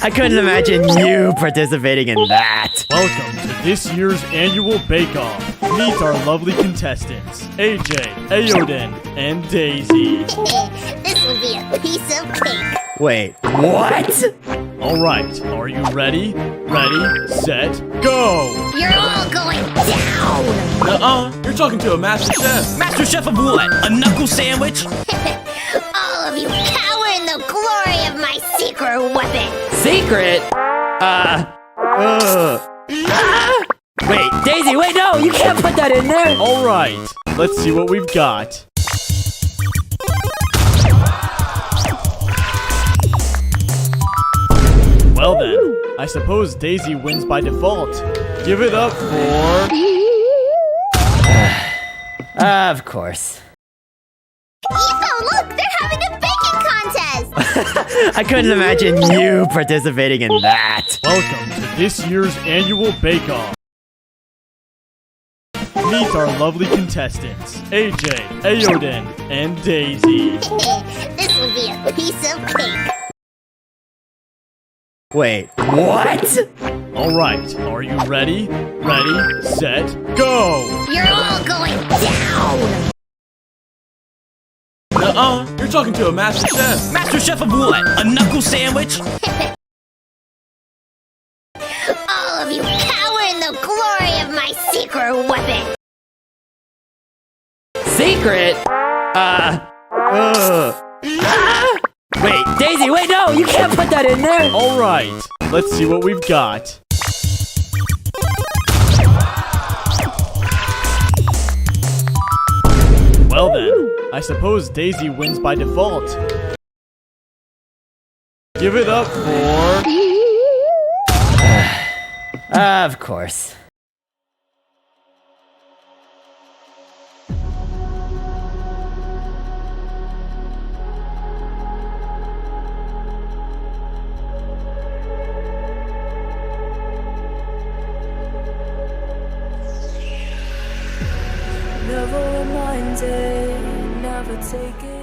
I couldn't imagine you participating in that. Welcome to this year's annual bake-off. Meet our lovely contestants, AJ, Ayoden, and Daisy. This will be a piece of cake. Wait, what? Alright, are you ready? Ready, set, go! You're all going down. You're talking to a master chef. Master Chef of what? A knuckle sandwich? All of you cower in the glory of my secret weapon. Secret? Wait, Daisy, wait, no, you can't put that in there. Alright, let's see what we've got. Well then, I suppose Daisy wins by default. Give it up for... Of course. Etho, look, they're having a baking contest. I couldn't imagine you participating in that. Welcome to this year's annual bake-off. Meet our lovely contestants, AJ, Ayoden, and Daisy. This will be a piece of cake. Wait, what? Alright, are you ready? Ready, set, go! You're all going down. You're talking to a master chef. Master Chef of what? A knuckle sandwich? All of you cower in the glory of my secret weapon. Secret? Wait, Daisy, wait, no, you can't put that in there. Alright, let's see what we've got. Well then, I suppose Daisy wins by default. Give it up for... Of course. Never minded, never taken.